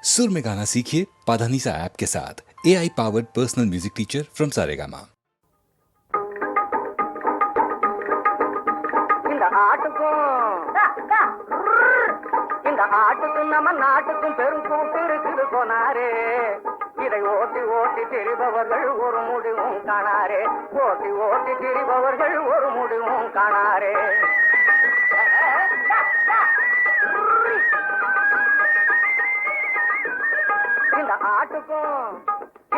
सुर में गाना सीखिए पाधानीसा ऐप के साथ AI powered personal music teacher from Saregama. இந்த ஆட்டுக்கும் நம்ம நாட்டுக்கும் பெரும் கூட்டு இருக்குது போனாரே. இதை ஓட்டி ஓட்டி திரிபவர்கள் ஒரு முடிவும் காணாரே. ஓட்டி ஓட்டி திரிபவர்கள் ஒரு முடிவும் காணாரே.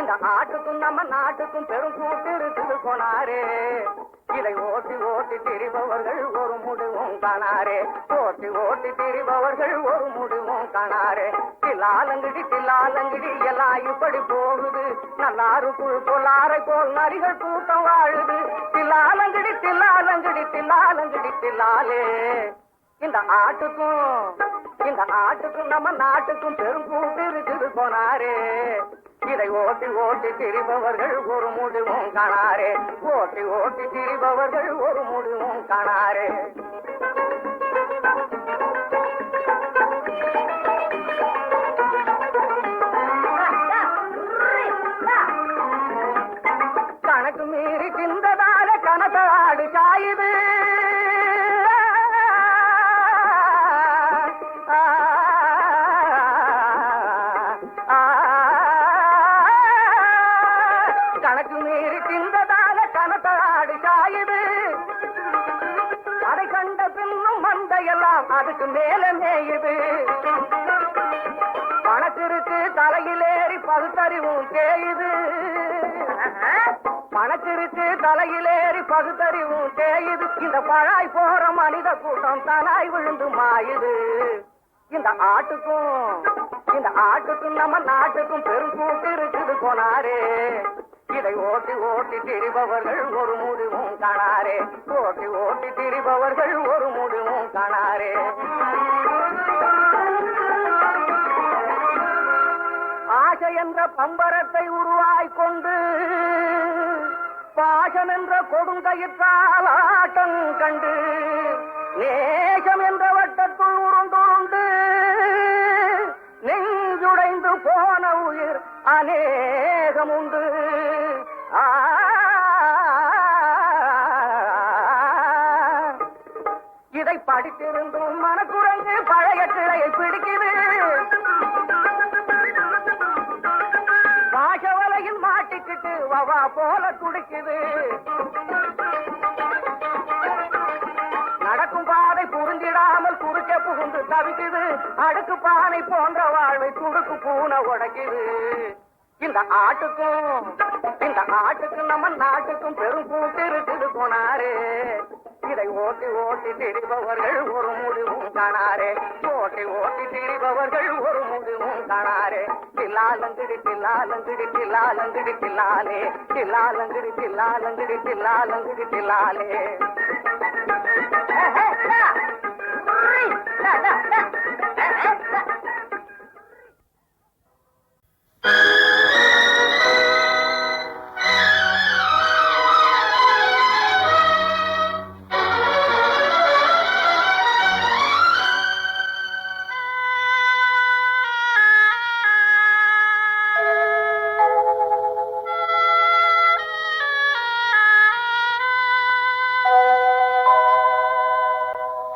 இந்த ஆட்டுக்கும் நம்ம நாட்டுக்கும் பெரும் கூட்டு இருக்குது போனாரே. இதை ஓட்டி ஓட்டி திரிபவர்கள் ஒரு முடிவும் காணாரே. ஓட்டி ஓட்டி திரிபவர்கள் ஒரு முடிவும் காணாரே. தில்லாலங்கடி தில்லாலங்கடி எல்லாம் இப்படி போகுது. நல்லாருக்குள் பொல்லாரை போல் நரிகள் கூட்டம் வாழுது. தில்லாலங்கடி தில்லாலங்கடி தில்லாலங்கடி தில்லாலே. இந்த ஆட்டுக்கும் நம்ம நாட்டுக்கும் பெரும் கூட்டு இருக்குது போனாரே. இதை ஓட்டி ஓட்டி திரிபவர்கள் ஒரு முடிவும் காணாரே. ஓட்டி ஓட்டி திரிபவர்கள் ஒரு முடிவும் காணாரே. கணக்கு மீறி தின்றதால கணக்காடு சாயுது. கணக்கு மீறி தின்றதால கணக்காடு சாயுது. அதை கண்ட பின்னும் மந்தையெல்லாம் அதுக்கு மேல மேயுது. பணத்திற்கு தலையிலேறி பகுத்தறிவும் தேயுது. பணத்திற்கு தலையிலேறி பகுத்தறிவும் தேயுது. இந்த பழாய் போற மனித கூட்டம் தானாய் விழுந்து மாயுது. இந்த ஆட்டுக்கும் நம்ம நாட்டுக்கும் பெரும் கூட்டு இருக்குது போனாரே. இதை ஓட்டி ஓட்டி திரிபவர்கள் ஒரு முடிவும் காணாரே. ஓட்டி ஓட்டி திரிபவர்கள் ஒரு முடிவும் காணாரே. ஆசை என்ற பம்பரத்தை உருவாய்க்கொண்டு பாசம் என்ற கொடுங்கயிற்றால் ஆட்டம் கண்டு நேசம் என்ற வட்டத்துள் உருண்டுண்டு நெஞ்சுடைந்து போன உயிர் அநேகம் உண்டு. இதை படித்திருந்தும் மனக்குரங்கு பழைய கிளையை பிடிக்குது. பாசவலையில் மாட்டிக்கிட்டு வவா போல துடிக்குது. நடக்கும் பாதை புரிஞ்சிடாமல் குறுக்க புகுந்து தவிக்குது. அடுக்கு பானை போன்ற வாழ்வை துடுக்கு பூனை உடைக்குது. இந்த ஆட்டுக்கும் நம்ம நாட்டுக்கும் பெரும் கூட்டு இருக்குது போனாரே. இதை ஓட்டி ஓட்டி திரிபவர்கள் ஒரு முடிவும் காணாரே. ஓட்டி ஓட்டி திரிபவர்கள் ஒரு முடிவும் காணாரே. தில்லாலங்கடி தில்லாலங்கடி தில்லாலங்கடி தில்லாலே. தில்லாலங்கடி தில்லாலங்கடி தில்லாலங்கடி தில்லாலே.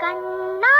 கண்ணா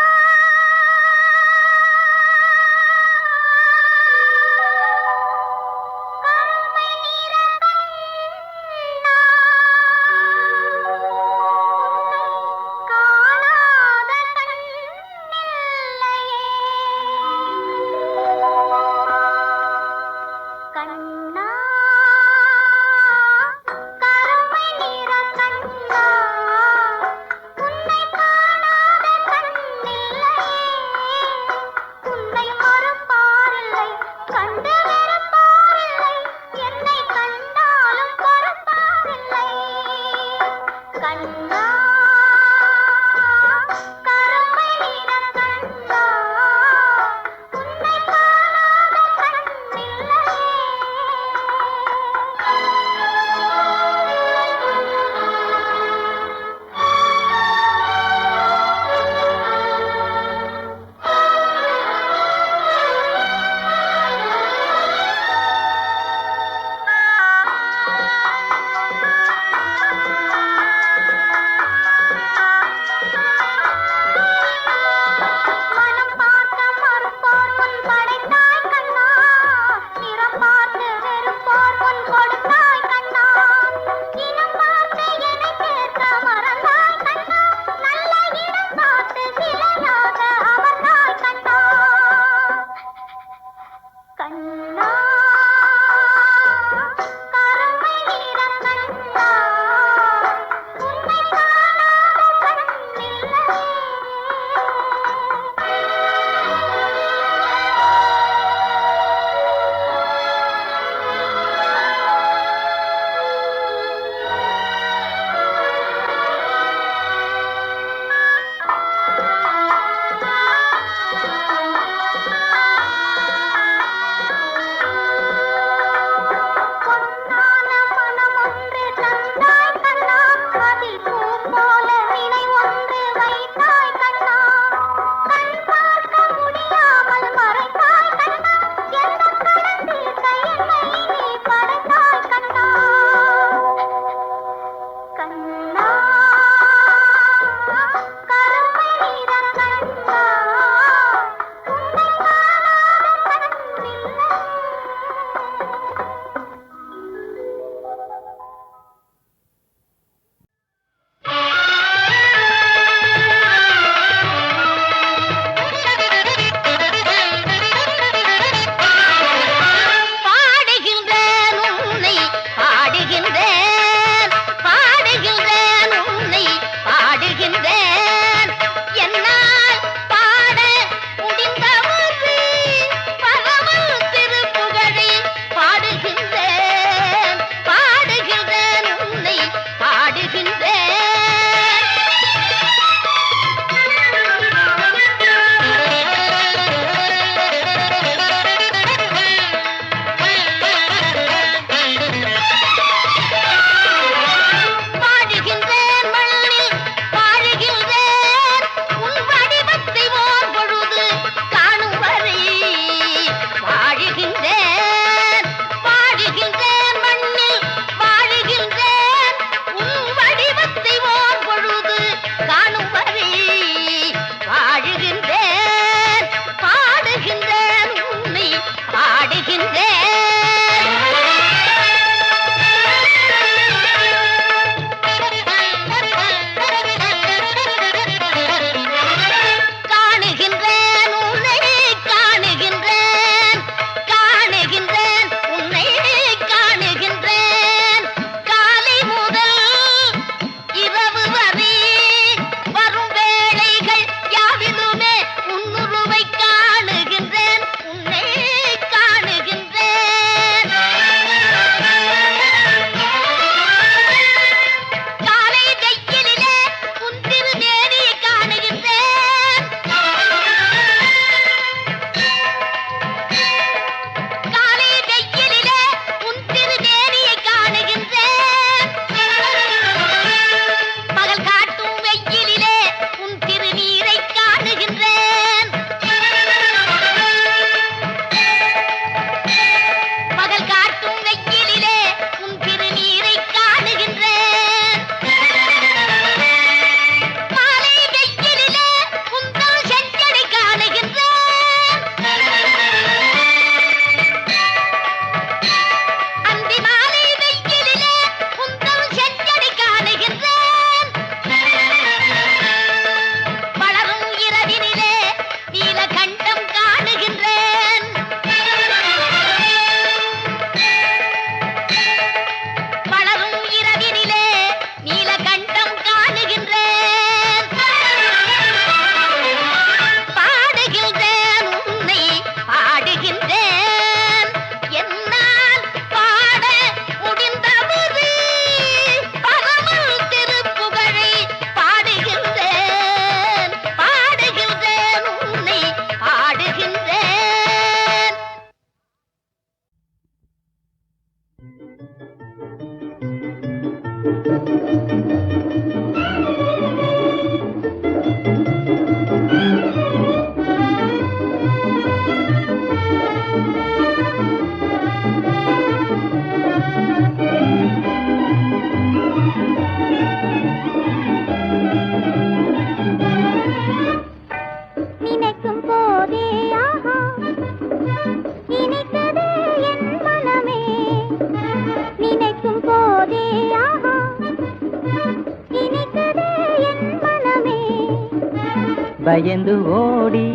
பயந்து ஓடி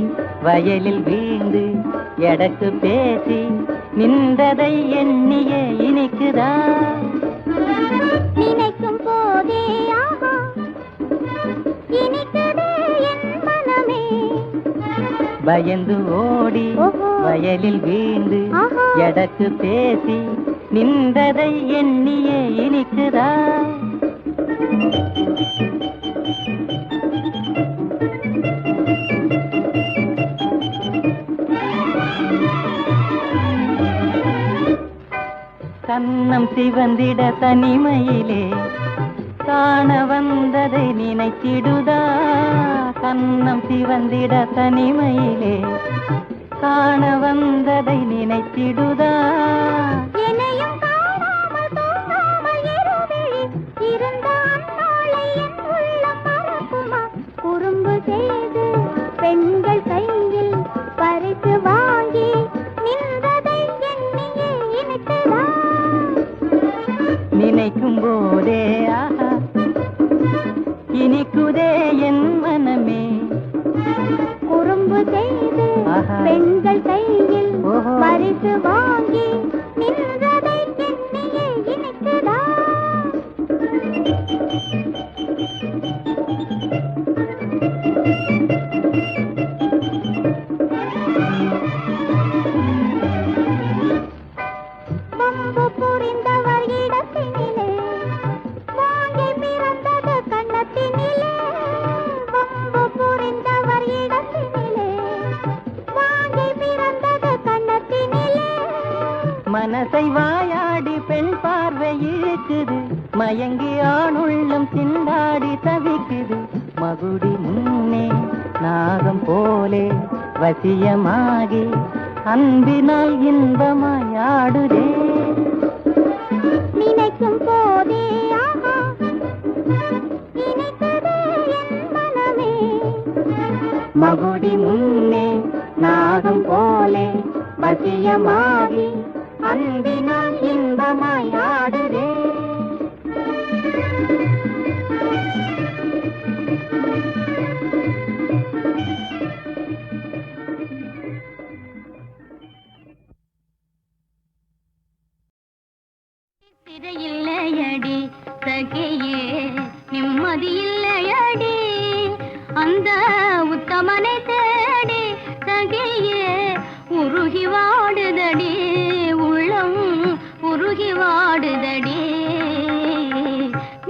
வயலில் வீழ்ந்து எடக்கு பேசி நின்றதை எண்ணியே இனிக்குதா? நினைக்கும் போதே ஆஹா இனிக்குதே என் மனமே. பயந்து ஓடி வயலில் வீண்டு எடக்கு பேசி நின்றதை எண்ணியே இனிக்குதா? கண்ணம் சிவந்திட தனிமையிலே காண வந்ததை நினைத்திடுதா? கண்ணம் சிவந்திட தனிமையிலே காண வந்ததை நினைத்திடுதா? என்னையும் காணாமல் தூங்காமல் இருவிழி இருந்த அந்நாளை என் உள்ளம் மறக்குமா? குறும்பு செய்து பெண்கள் கையில் பறித்து வாங்கி நின்றதை எண்ணியே இனிக்குதா? நினைக்கும் போதே ஆஹா இனிக்குதே என் மனமே. குறும்பு செய்து பெண்கள் கையில் பறித்து வாங்கி நின்றதை எண்ணியே இனிக்குதா? வம்பு புரிந்தவர் இடத்தினிலே வாங்கி பிறந்தது கண்ணத்தினிலே. வம்பு புரிந்தவர் இடத்தினிலே வாங்கி பிறந்தது கண்ணத்தினிலே. மனசை வாயாடி பெண் பார்வை இழுக்குது, மயங்கி ஆணுள்ளம் திண்டாடி தவிக்குது. மகுடி முன்னே நாகம் போலே வசியமாகி அன்பினால் இன்பமாயாடுதே. நினைக்கும் போதே ஆஹா இனிக்குதே என் மனமே. மகுடி முன்னே நாகம் போலே வசியமாகி அன்பினால் இன்பமாயாடுதே. திரையில்லையடி சகியே நிம்மதியில்லையடி அந்த உத்தமனை தேடி சகியே உருகி வாடுதடி உள்ளம் உருகி வாடுதடி.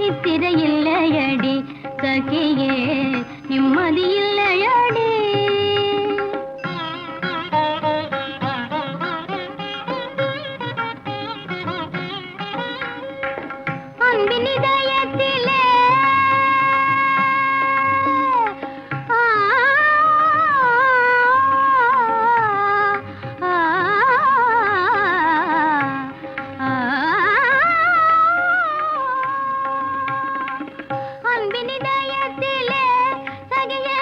நித்திரையில்லையடி சகியே நிம்மதியில்லையடி. அன்பின் இதயத்திலே அன்பின் இதயத்திலே சகியே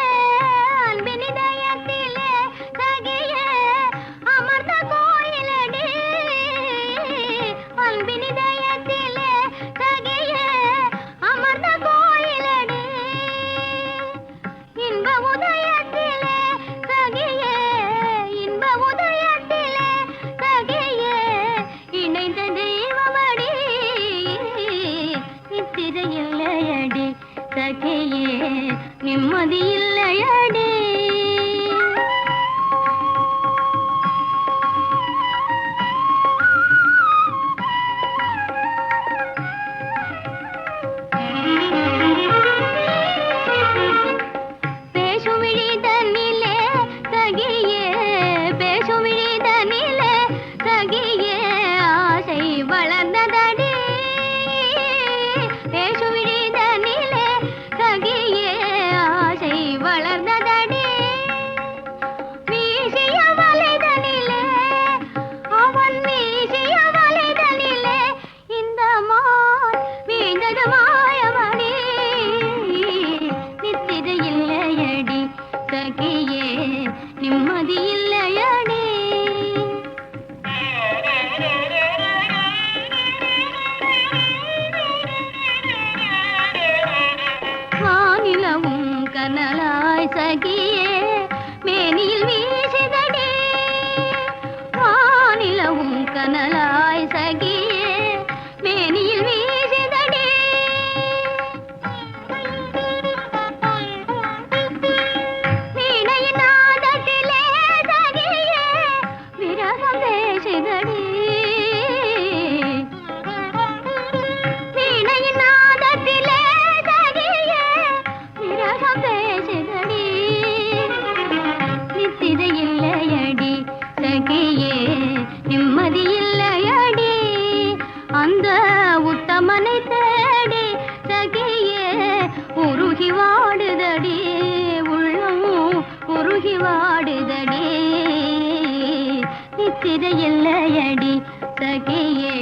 கனலாய் சகியே மேனியில் வீசிதடி வீணையின் நாதத்திலே சகியே விரகம் பேசிதடி வீணையின் நாதத்திலே சகியே விரகம் பேசிதடி நித்திதை இல்லையடி சகியே நிம்மதி இல்லையடி அந்த உத்தமனை தேடி சகியே உருகி வாடுதடி உள்ளம் உருகி வாடுதடி நித்திரை இல்லையடி சகியே